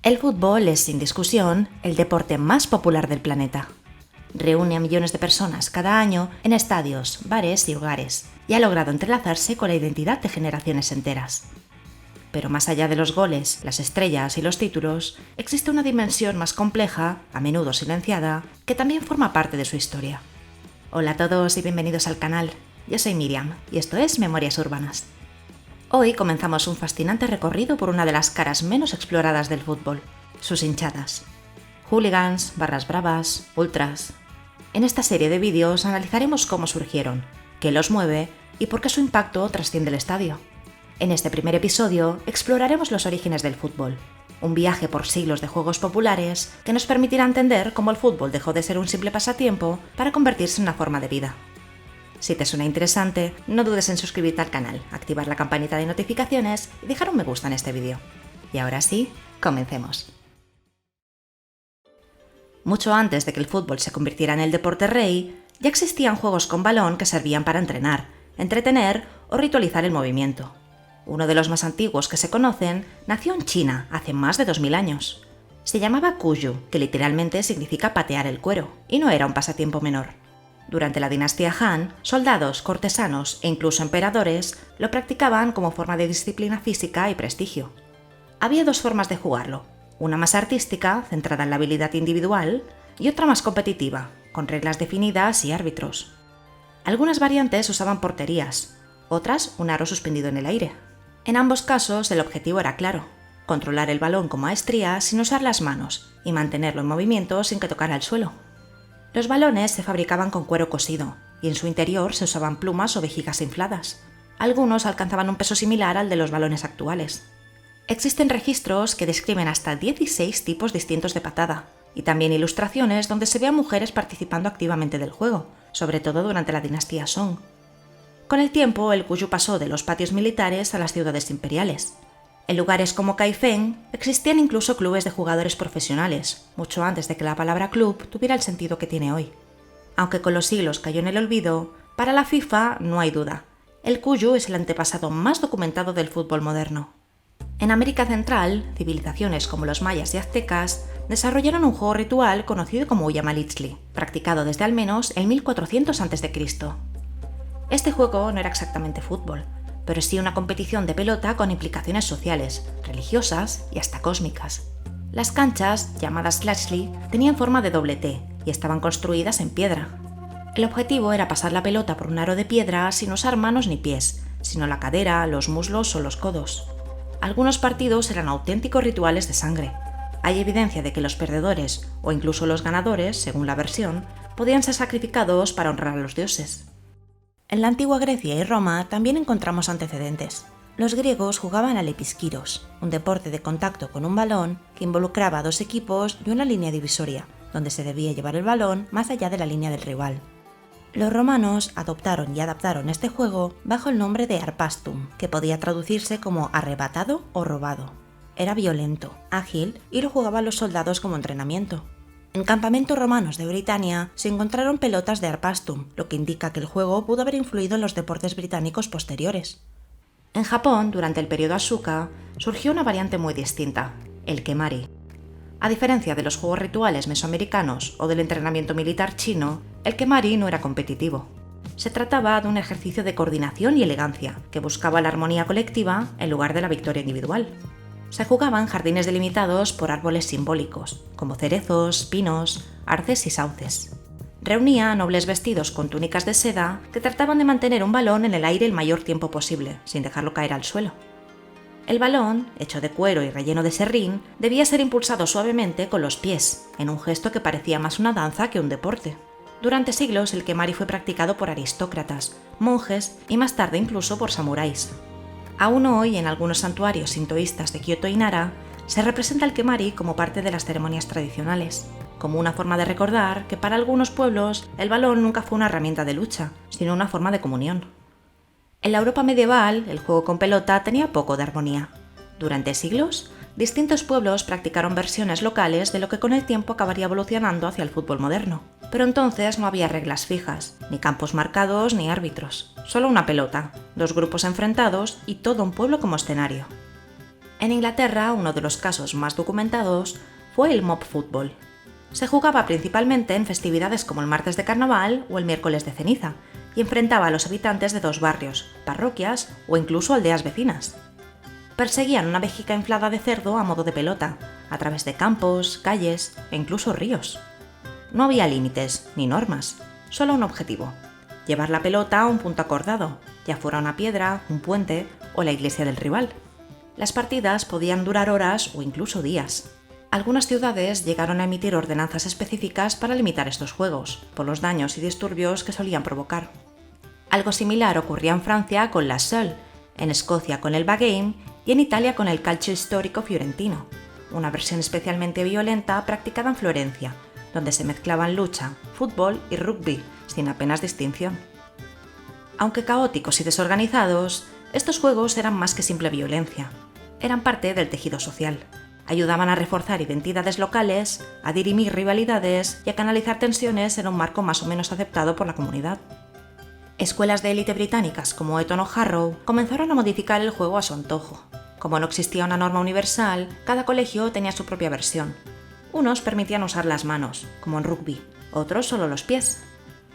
El fútbol es, sin discusión, el deporte más popular del planeta. Reúne a millones de personas cada año en estadios, bares y hogares, y ha logrado entrelazarse con la identidad de generaciones enteras. Pero más allá de los goles, las estrellas y los títulos, existe una dimensión más compleja, a menudo silenciada, que también forma parte de su historia. Hola a todos y bienvenidos al canal. Yo soy Miriam y esto es Memorias Urbanas. Hoy comenzamos un fascinante recorrido por una de las caras menos exploradas del fútbol, sus hinchadas. Hooligans, barras bravas, ultras. En esta serie de vídeos analizaremos cómo surgieron, qué los mueve y por qué su impacto trasciende el estadio. En este primer episodio exploraremos los orígenes del fútbol, un viaje por siglos de juegos populares que nos permitirá entender cómo el fútbol dejó de ser un simple pasatiempo para convertirse en una forma de vida. Si te suena interesante, no dudes en suscribirte al canal, activar la campanita de notificaciones y dejar un me gusta en este vídeo. Y ahora sí, comencemos. Mucho antes de que el fútbol se convirtiera en el deporte rey, ya existían juegos con balón que servían para entrenar, entretener o ritualizar el movimiento. Uno de los más antiguos que se conocen nació en China hace más de 2000 años. Se llamaba Cuyu, que literalmente significa patear el cuero, y no era un pasatiempo menor. Durante la dinastía Han, soldados, cortesanos e incluso emperadores lo practicaban como forma de disciplina física y prestigio. Había dos formas de jugarlo, una más artística, centrada en la habilidad individual, y otra más competitiva, con reglas definidas y árbitros. Algunas variantes usaban porterías, otras un aro suspendido en el aire. En ambos casos el objetivo era claro, controlar el balón con maestría sin usar las manos y mantenerlo en movimiento sin que tocara el suelo. Los balones se fabricaban con cuero cosido y en su interior se usaban plumas o vejigas infladas. Algunos alcanzaban un peso similar al de los balones actuales. Existen registros que describen hasta 16 tipos distintos de patada y también ilustraciones donde se ve a mujeres participando activamente del juego, sobre todo durante la dinastía Song. Con el tiempo, el Cuyu pasó de los patios militares a las ciudades imperiales. En lugares como Kaifeng existían incluso clubes de jugadores profesionales, mucho antes de que la palabra club tuviera el sentido que tiene hoy. Aunque con los siglos cayó en el olvido, para la FIFA no hay duda. El Cuyu es el antepasado más documentado del fútbol moderno. En América Central, civilizaciones como los mayas y aztecas desarrollaron un juego ritual conocido como Uyamalitzli, practicado desde al menos el 1400 a.C. Este juego no era exactamente fútbol, pero sí una competición de pelota con implicaciones sociales, religiosas y hasta cósmicas. Las canchas, llamadas slashly, tenían forma de doble T y estaban construidas en piedra. El objetivo era pasar la pelota por un aro de piedra sin usar manos ni pies, sino la cadera, los muslos o los codos. Algunos partidos eran auténticos rituales de sangre. Hay evidencia de que los perdedores, o incluso los ganadores, según la versión, podían ser sacrificados para honrar a los dioses. En la antigua Grecia y Roma también encontramos antecedentes. Los griegos jugaban al episkiros, un deporte de contacto con un balón que involucraba a dos equipos y una línea divisoria, donde se debía llevar el balón más allá de la línea del rival. Los romanos adoptaron y adaptaron este juego bajo el nombre de arpastum, que podía traducirse como arrebatado o robado. Era violento, ágil y lo jugaban los soldados como entrenamiento. En campamentos romanos de Britania se encontraron pelotas de arpastum, lo que indica que el juego pudo haber influido en los deportes británicos posteriores. En Japón, durante el periodo Asuka, surgió una variante muy distinta, el kemari. A diferencia de los juegos rituales mesoamericanos o del entrenamiento militar chino, el kemari no era competitivo. Se trataba de un ejercicio de coordinación y elegancia, que buscaba la armonía colectiva en lugar de la victoria individual. Se jugaba en jardines delimitados por árboles simbólicos, como cerezos, pinos, arces y sauces. Reunía a nobles vestidos con túnicas de seda que trataban de mantener un balón en el aire el mayor tiempo posible, sin dejarlo caer al suelo. El balón, hecho de cuero y relleno de serrín, debía ser impulsado suavemente con los pies, en un gesto que parecía más una danza que un deporte. Durante siglos el kemari fue practicado por aristócratas, monjes y más tarde incluso por samuráis. Aún hoy, en algunos santuarios sintoístas de Kioto y Nara, se representa el kemari como parte de las ceremonias tradicionales, como una forma de recordar que para algunos pueblos el balón nunca fue una herramienta de lucha, sino una forma de comunión. En la Europa medieval, el juego con pelota tenía poco de armonía. Durante siglos, distintos pueblos practicaron versiones locales de lo que con el tiempo acabaría evolucionando hacia el fútbol moderno. Pero entonces no había reglas fijas, ni campos marcados ni árbitros, solo una pelota, dos grupos enfrentados y todo un pueblo como escenario. En Inglaterra, uno de los casos más documentados fue el mob football. Se jugaba principalmente en festividades como el martes de carnaval o el miércoles de ceniza, y enfrentaba a los habitantes de dos barrios, parroquias o incluso aldeas vecinas. Perseguían una vejiga inflada de cerdo a modo de pelota, a través de campos, calles e incluso ríos. No había límites ni normas, solo un objetivo: llevar la pelota a un punto acordado, ya fuera una piedra, un puente o la iglesia del rival. Las partidas podían durar horas o incluso días. Algunas ciudades llegaron a emitir ordenanzas específicas para limitar estos juegos, por los daños y disturbios que solían provocar. Algo similar ocurría en Francia con la Seule, en Escocia con el Bagame y en Italia con el Calcio Storico Fiorentino, una versión especialmente violenta practicada en Florencia, donde se mezclaban lucha, fútbol y rugby, sin apenas distinción. Aunque caóticos y desorganizados, estos juegos eran más que simple violencia. Eran parte del tejido social. Ayudaban a reforzar identidades locales, a dirimir rivalidades y a canalizar tensiones en un marco más o menos aceptado por la comunidad. Escuelas de élite británicas como Eton o Harrow comenzaron a modificar el juego a su antojo. Como no existía una norma universal, cada colegio tenía su propia versión. Unos permitían usar las manos, como en rugby, otros solo los pies.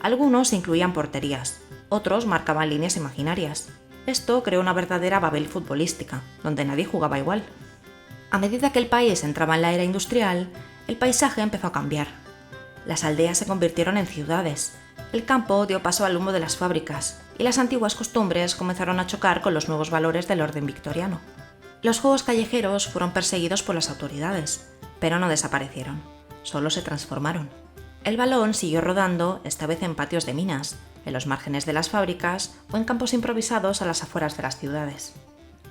Algunos incluían porterías, otros marcaban líneas imaginarias. Esto creó una verdadera Babel futbolística, donde nadie jugaba igual. A medida que el país entraba en la era industrial, el paisaje empezó a cambiar. Las aldeas se convirtieron en ciudades, el campo dio paso al humo de las fábricas, y las antiguas costumbres comenzaron a chocar con los nuevos valores del orden victoriano. Los juegos callejeros fueron perseguidos por las autoridades, pero no desaparecieron, solo se transformaron. El balón siguió rodando, esta vez en patios de minas, en los márgenes de las fábricas o en campos improvisados a las afueras de las ciudades.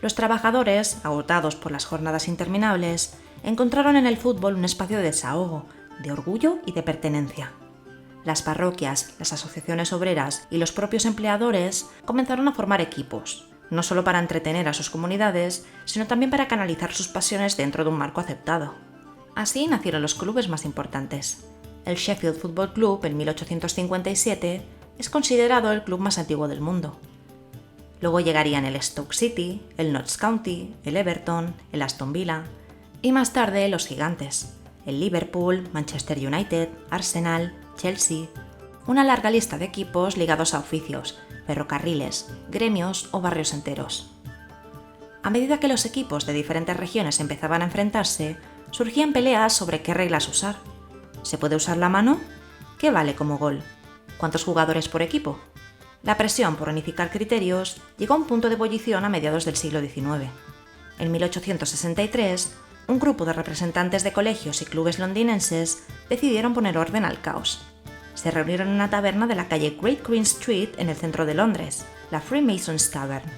Los trabajadores, agotados por las jornadas interminables, encontraron en el fútbol un espacio de desahogo, de orgullo y de pertenencia. Las parroquias, las asociaciones obreras y los propios empleadores comenzaron a formar equipos, no solo para entretener a sus comunidades, sino también para canalizar sus pasiones dentro de un marco aceptado. Así nacieron los clubes más importantes. El Sheffield Football Club, en 1857, es considerado el club más antiguo del mundo. Luego llegarían el Stoke City, el Notts County, el Everton, el Aston Villa y más tarde los gigantes, el Liverpool, Manchester United, Arsenal, Chelsea, una larga lista de equipos ligados a oficios, ferrocarriles, gremios o barrios enteros. A medida que los equipos de diferentes regiones empezaban a enfrentarse, surgían peleas sobre qué reglas usar. ¿Se puede usar la mano? ¿Qué vale como gol? ¿Cuántos jugadores por equipo? La presión por unificar criterios llegó a un punto de ebullición a mediados del siglo XIX. En 1863, un grupo de representantes de colegios y clubes londinenses decidieron poner orden al caos. Se reunieron en una taberna de la calle Great Queen Street en el centro de Londres, la Freemasons Tavern.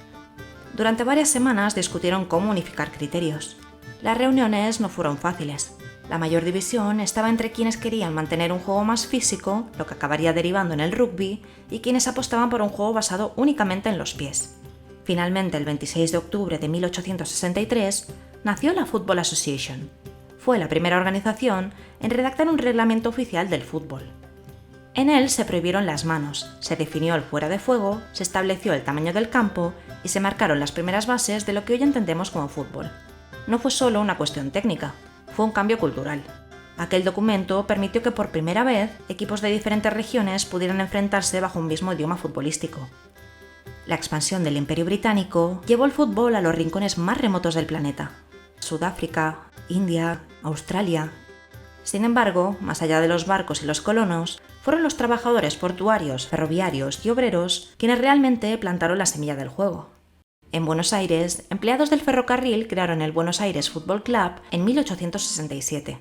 Durante varias semanas discutieron cómo unificar criterios. Las reuniones no fueron fáciles. La mayor división estaba entre quienes querían mantener un juego más físico, lo que acabaría derivando en el rugby, y quienes apostaban por un juego basado únicamente en los pies. Finalmente, el 26 de octubre de 1863, nació la Football Association. Fue la primera organización en redactar un reglamento oficial del fútbol. En él se prohibieron las manos, se definió el fuera de juego, se estableció el tamaño del campo y se marcaron las primeras bases de lo que hoy entendemos como fútbol. No fue solo una cuestión técnica, fue un cambio cultural. Aquel documento permitió que por primera vez equipos de diferentes regiones pudieran enfrentarse bajo un mismo idioma futbolístico. La expansión del Imperio Británico llevó el fútbol a los rincones más remotos del planeta: Sudáfrica, India, Australia. Sin embargo, más allá de los barcos y los colonos, fueron los trabajadores portuarios, ferroviarios y obreros quienes realmente plantaron la semilla del juego. En Buenos Aires, empleados del ferrocarril crearon el Buenos Aires Football Club en 1867.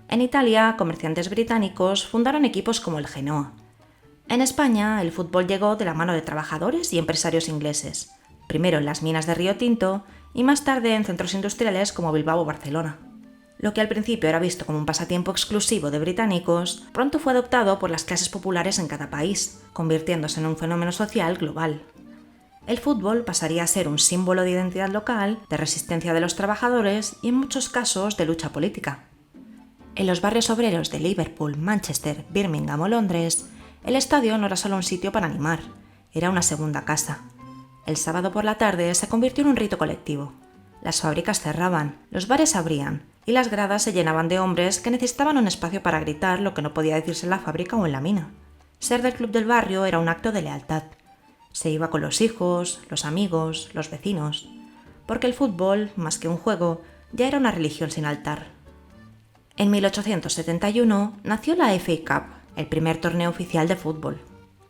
En Italia, comerciantes británicos fundaron equipos como el Genoa. En España, el fútbol llegó de la mano de trabajadores y empresarios ingleses, primero en las minas de Río Tinto y más tarde en centros industriales como Bilbao o Barcelona. Lo que al principio era visto como un pasatiempo exclusivo de británicos, pronto fue adoptado por las clases populares en cada país, convirtiéndose en un fenómeno social global. El fútbol pasaría a ser un símbolo de identidad local, de resistencia de los trabajadores y en muchos casos de lucha política. En los barrios obreros de Liverpool, Manchester, Birmingham o Londres, el estadio no era solo un sitio para animar, era una segunda casa. El sábado por la tarde se convirtió en un rito colectivo. Las fábricas cerraban, los bares abrían y las gradas se llenaban de hombres que necesitaban un espacio para gritar lo que no podía decirse en la fábrica o en la mina. Ser del club del barrio era un acto de lealtad. Se iba con los hijos, los amigos, los vecinos, porque el fútbol, más que un juego, ya era una religión sin altar. En 1871 nació la FA Cup, el primer torneo oficial de fútbol.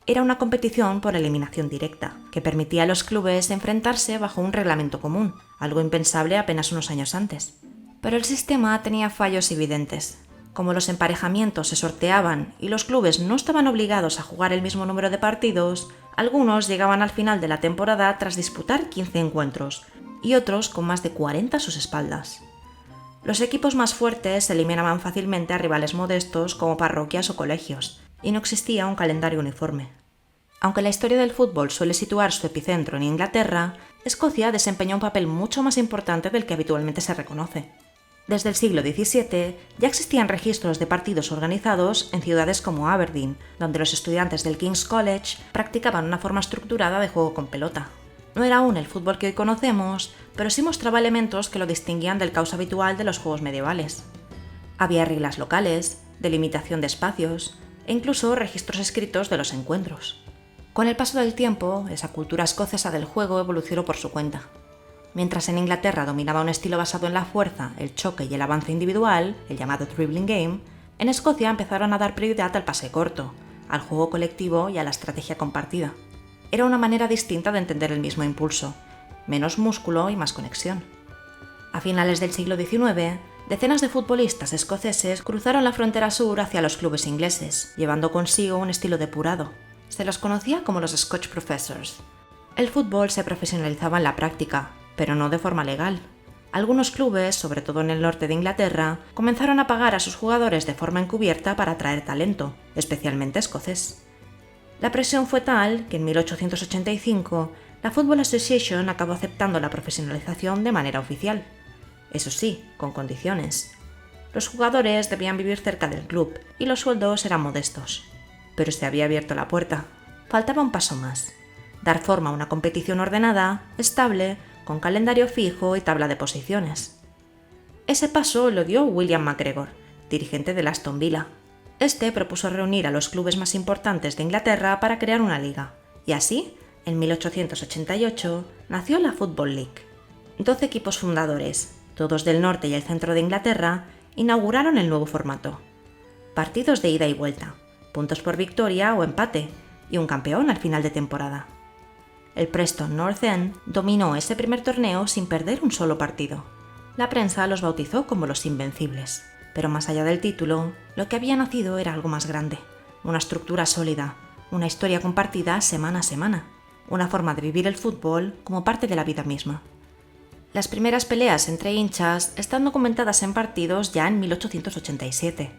Era una competición por eliminación directa, que permitía a los clubes enfrentarse bajo un reglamento común, algo impensable apenas unos años antes. Pero el sistema tenía fallos evidentes. Como los emparejamientos se sorteaban y los clubes no estaban obligados a jugar el mismo número de partidos, algunos llegaban al final de la temporada tras disputar 15 encuentros, y otros con más de 40 a sus espaldas. Los equipos más fuertes se eliminaban fácilmente a rivales modestos como parroquias o colegios, y no existía un calendario uniforme. Aunque la historia del fútbol suele situar su epicentro en Inglaterra, Escocia desempeñó un papel mucho más importante del que habitualmente se reconoce. Desde el siglo XVII ya existían registros de partidos organizados en ciudades como Aberdeen, donde los estudiantes del King's College practicaban una forma estructurada de juego con pelota. No era aún el fútbol que hoy conocemos, pero sí mostraba elementos que lo distinguían del caos habitual de los juegos medievales. Había reglas locales, delimitación de espacios e incluso registros escritos de los encuentros. Con el paso del tiempo, esa cultura escocesa del juego evolucionó por su cuenta. Mientras en Inglaterra dominaba un estilo basado en la fuerza, el choque y el avance individual, el llamado dribbling game, en Escocia empezaron a dar prioridad al pase corto, al juego colectivo y a la estrategia compartida. Era una manera distinta de entender el mismo impulso, menos músculo y más conexión. A finales del siglo XIX, decenas de futbolistas escoceses cruzaron la frontera sur hacia los clubes ingleses, llevando consigo un estilo depurado. Se los conocía como los Scotch Professors. El fútbol se profesionalizaba en la práctica, pero no de forma legal. Algunos clubes, sobre todo en el norte de Inglaterra, comenzaron a pagar a sus jugadores de forma encubierta para atraer talento, especialmente escocés. La presión fue tal que en 1885 la Football Association acabó aceptando la profesionalización de manera oficial. Eso sí, con condiciones. Los jugadores debían vivir cerca del club y los sueldos eran modestos. Pero se había abierto la puerta. Faltaba un paso más: dar forma a una competición ordenada, estable, con calendario fijo y tabla de posiciones. Ese paso lo dio William McGregor, dirigente del Aston Villa. Este propuso reunir a los clubes más importantes de Inglaterra para crear una liga, y así, en 1888, nació la Football League. 12 equipos fundadores, todos del norte y el centro de Inglaterra, inauguraron el nuevo formato. Partidos de ida y vuelta, puntos por victoria o empate, y un campeón al final de temporada. El Preston North End dominó ese primer torneo sin perder un solo partido. La prensa los bautizó como los Invencibles, pero más allá del título, lo que había nacido era algo más grande, una estructura sólida, una historia compartida semana a semana, una forma de vivir el fútbol como parte de la vida misma. Las primeras peleas entre hinchas están documentadas en partidos ya en 1887.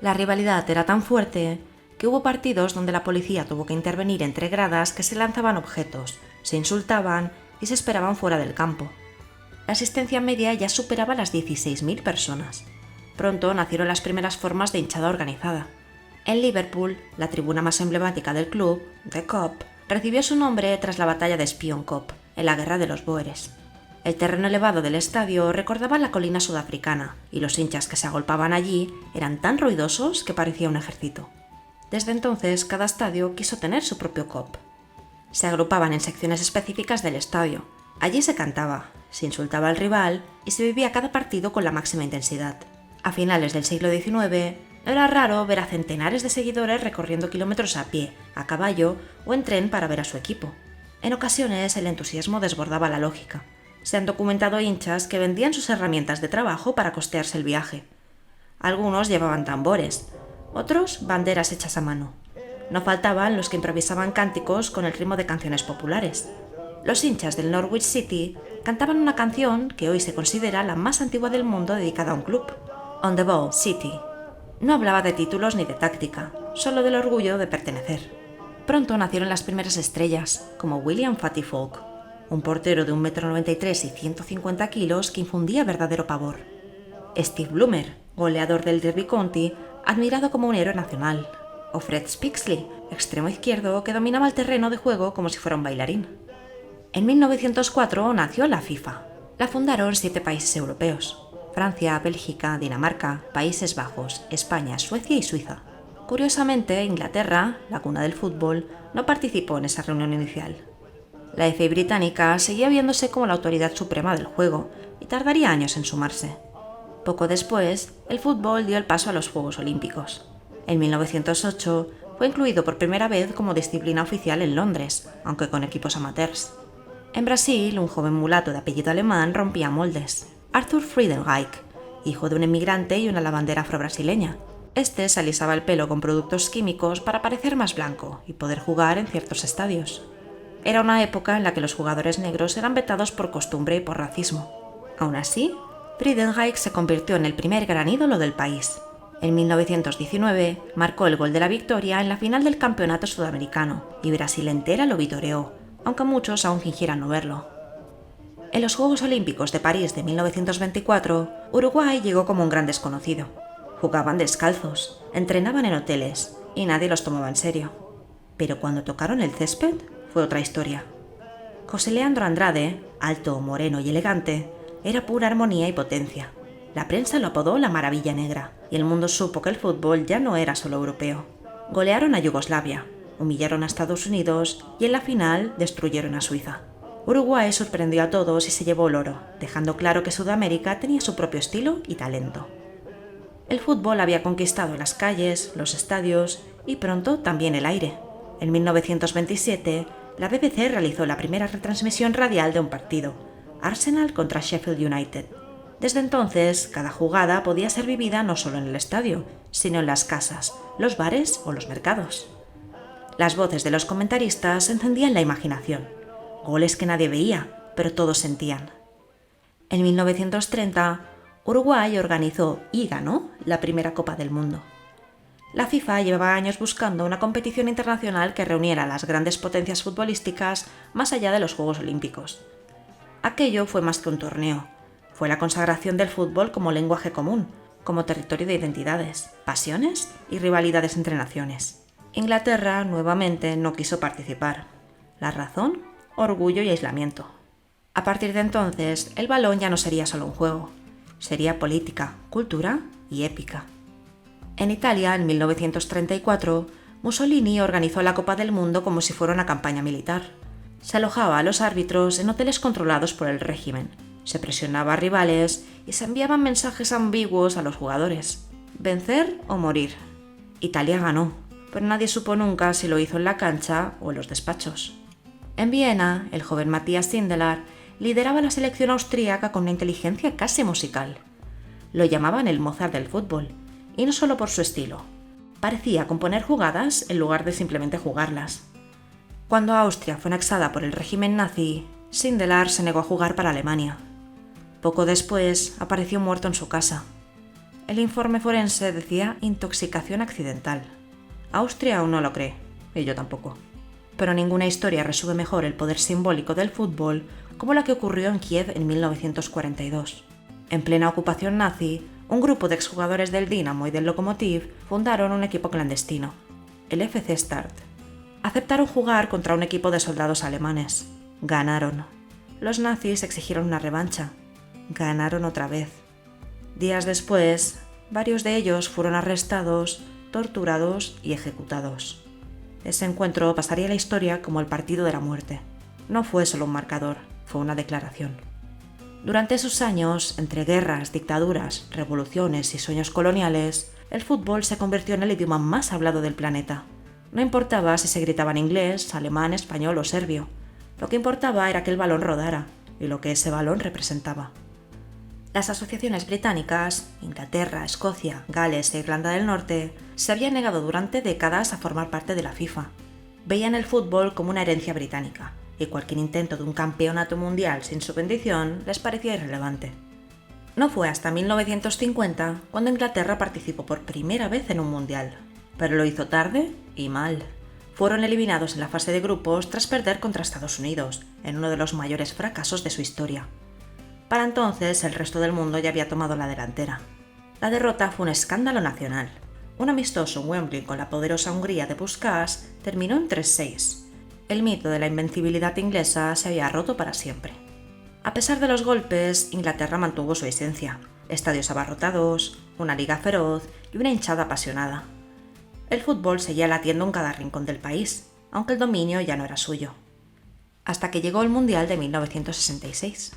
La rivalidad era tan fuerte que hubo partidos donde la policía tuvo que intervenir entre gradas que se lanzaban objetos, se insultaban y se esperaban fuera del campo. La asistencia media ya superaba las 16.000 personas. Pronto nacieron las primeras formas de hinchada organizada. En Liverpool, la tribuna más emblemática del club, The Kop, recibió su nombre tras la batalla de Spion Kop, en la Guerra de los Bóeres. El terreno elevado del estadio recordaba la colina sudafricana, y los hinchas que se agolpaban allí eran tan ruidosos que parecía un ejército. Desde entonces, cada estadio quiso tener su propio Kop. Se agrupaban en secciones específicas del estadio. Allí se cantaba, se insultaba al rival y se vivía cada partido con la máxima intensidad. A finales del siglo XIX, no era raro ver a centenares de seguidores recorriendo kilómetros a pie, a caballo o en tren para ver a su equipo. En ocasiones, el entusiasmo desbordaba la lógica. Se han documentado hinchas que vendían sus herramientas de trabajo para costearse el viaje. Algunos llevaban tambores, otros banderas hechas a mano. No faltaban los que improvisaban cánticos con el ritmo de canciones populares. Los hinchas del Norwich City cantaban una canción que hoy se considera la más antigua del mundo dedicada a un club, On the Ball City. No hablaba de títulos ni de táctica, solo del orgullo de pertenecer. Pronto nacieron las primeras estrellas, como William Fatty Falk, un portero de 1,93 m y 150 kilos que infundía verdadero pavor. Steve Bloomer, goleador del Derby County, admirado como un héroe nacional. O Fred Spixley, extremo izquierdo que dominaba el terreno de juego como si fuera un bailarín. En 1904 nació la FIFA, La fundaron 7 países europeos: Francia, Bélgica, Dinamarca, Países Bajos, España, Suecia y Suiza. Curiosamente, Inglaterra, la cuna del fútbol, no participó en esa reunión inicial. La FA británica seguía viéndose como la autoridad suprema del juego y tardaría años en sumarse. Poco después, el fútbol dio el paso a los Juegos Olímpicos. En 1908 fue incluido por primera vez como disciplina oficial en Londres, aunque con equipos amateurs. En Brasil, un joven mulato de apellido alemán rompía moldes: Arthur Friedenreich, hijo de un emigrante y una lavandera afrobrasileña. Este se alisaba el pelo con productos químicos para parecer más blanco y poder jugar en ciertos estadios. Era una época en la que los jugadores negros eran vetados por costumbre y por racismo. Aún así, Friedenreich se convirtió en el primer gran ídolo del país. En 1919 marcó el gol de la victoria en la final del campeonato sudamericano y Brasil entera lo vitoreó, aunque muchos aún fingieran no verlo. En los Juegos Olímpicos de París de 1924, Uruguay llegó como un gran desconocido. Jugaban descalzos, entrenaban en hoteles y nadie los tomaba en serio. Pero cuando tocaron el césped, fue otra historia. José Leandro Andrade, alto, moreno y elegante, era pura armonía y potencia. La prensa lo apodó la Maravilla Negra y el mundo supo que el fútbol ya no era solo europeo. Golearon a Yugoslavia, humillaron a Estados Unidos y en la final destruyeron a Suiza. Uruguay sorprendió a todos y se llevó el oro, dejando claro que Sudamérica tenía su propio estilo y talento. El fútbol había conquistado las calles, los estadios y pronto también el aire. En 1927, la BBC realizó la primera retransmisión radial de un partido: Arsenal contra Sheffield United. Desde entonces, cada jugada podía ser vivida no solo en el estadio, sino en las casas, los bares o los mercados. Las voces de los comentaristas encendían la imaginación. Goles que nadie veía, pero todos sentían. En 1930, Uruguay organizó y ganó la primera Copa del Mundo. La FIFA llevaba años buscando una competición internacional que reuniera a las grandes potencias futbolísticas más allá de los Juegos Olímpicos. Aquello fue más que un torneo. Fue la consagración del fútbol como lenguaje común, como territorio de identidades, pasiones y rivalidades entre naciones. Inglaterra, nuevamente, no quiso participar. ¿La razón? Orgullo y aislamiento. A partir de entonces, el balón ya no sería solo un juego. Sería política, cultura y épica. En Italia, en 1934, Mussolini organizó la Copa del Mundo como si fuera una campaña militar. Se alojaba a los árbitros en hoteles controlados por el régimen, se presionaba a rivales y se enviaban mensajes ambiguos a los jugadores: vencer o morir. Italia ganó, pero nadie supo nunca si lo hizo en la cancha o en los despachos. En Viena, el joven Matthias Sindelar lideraba la selección austríaca con una inteligencia casi musical. Lo llamaban el Mozart del fútbol, y no solo por su estilo. Parecía componer jugadas en lugar de simplemente jugarlas. Cuando Austria fue anexada por el régimen nazi, Sindelar se negó a jugar para Alemania. Poco después apareció muerto en su casa. El informe forense decía intoxicación accidental. Austria aún no lo cree, y yo tampoco. Pero ninguna historia resume mejor el poder simbólico del fútbol como la que ocurrió en Kiev en 1942. En plena ocupación nazi, un grupo de exjugadores del Dinamo y del Lokomotiv fundaron un equipo clandestino, el FC Start. Aceptaron jugar contra un equipo de soldados alemanes. Ganaron. Los nazis exigieron una revancha. Ganaron otra vez. Días después, varios de ellos fueron arrestados, torturados y ejecutados. Ese encuentro pasaría a la historia como el partido de la muerte. No fue solo un marcador, fue una declaración. Durante esos años, entre guerras, dictaduras, revoluciones y sueños coloniales, el fútbol se convirtió en el idioma más hablado del planeta. No importaba si se gritaba en inglés, alemán, español o serbio. Lo que importaba era que el balón rodara y lo que ese balón representaba. Las asociaciones británicas, Inglaterra, Escocia, Gales e Irlanda del Norte, se habían negado durante décadas a formar parte de la FIFA. Veían el fútbol como una herencia británica, y cualquier intento de un campeonato mundial sin su bendición les parecía irrelevante. No fue hasta 1950 cuando Inglaterra participó por primera vez en un mundial, pero lo hizo tarde y mal. Fueron eliminados en la fase de grupos tras perder contra Estados Unidos, en uno de los mayores fracasos de su historia. Para entonces, el resto del mundo ya había tomado la delantera. La derrota fue un escándalo nacional. Un amistoso en Wembley con la poderosa Hungría de Puskás terminó en 3-6. El mito de la invencibilidad inglesa se había roto para siempre. A pesar de los golpes, Inglaterra mantuvo su esencia: estadios abarrotados, una liga feroz y una hinchada apasionada. El fútbol seguía latiendo en cada rincón del país, aunque el dominio ya no era suyo. Hasta que llegó el Mundial de 1966.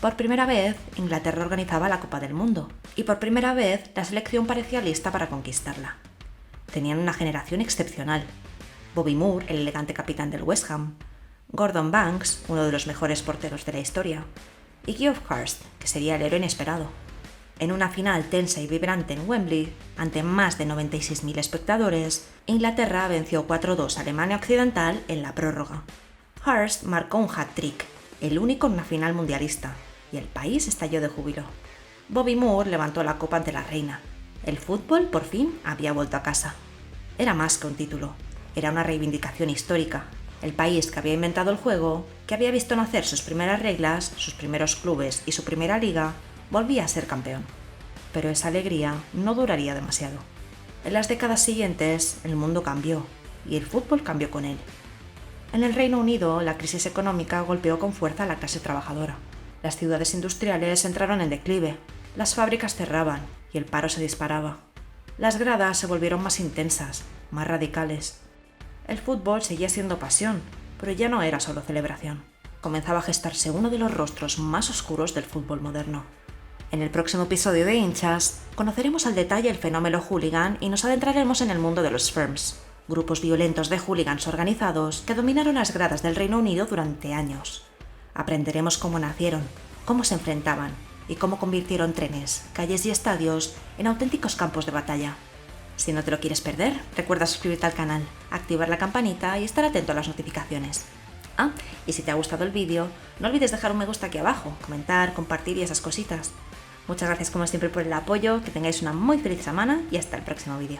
Por primera vez, Inglaterra organizaba la Copa del Mundo, y por primera vez la selección parecía lista para conquistarla. Tenían una generación excepcional: Bobby Moore, el elegante capitán del West Ham; Gordon Banks, uno de los mejores porteros de la historia; y Geoff Hurst, que sería el héroe inesperado. En una final tensa y vibrante en Wembley, ante más de 96.000 espectadores, Inglaterra venció 4-2 a Alemania Occidental en la prórroga. Hurst marcó un hat-trick, el único en una final mundialista, y el país estalló de júbilo. Bobby Moore levantó la copa ante la reina. El fútbol, por fin, había vuelto a casa. Era más que un título, era una reivindicación histórica. El país que había inventado el juego, que había visto nacer sus primeras reglas, sus primeros clubes y su primera liga, volvía a ser campeón. Pero esa alegría no duraría demasiado. En las décadas siguientes, el mundo cambió, y el fútbol cambió con él. En el Reino Unido, la crisis económica golpeó con fuerza a la clase trabajadora. Las ciudades industriales entraron en declive, las fábricas cerraban y el paro se disparaba. Las gradas se volvieron más intensas, más radicales. El fútbol seguía siendo pasión, pero ya no era solo celebración. Comenzaba a gestarse uno de los rostros más oscuros del fútbol moderno. En el próximo episodio de Hinchas, conoceremos al detalle el fenómeno hooligan y nos adentraremos en el mundo de los Firms, grupos violentos de hooligans organizados que dominaron las gradas del Reino Unido durante años. Aprenderemos cómo nacieron, cómo se enfrentaban y cómo convirtieron trenes, calles y estadios en auténticos campos de batalla. Si no te lo quieres perder, recuerda suscribirte al canal, activar la campanita y estar atento a las notificaciones. Y si te ha gustado el vídeo, no olvides dejar un me gusta aquí abajo, comentar, compartir y esas cositas. Muchas gracias como siempre por el apoyo, que tengáis una muy feliz semana y hasta el próximo vídeo.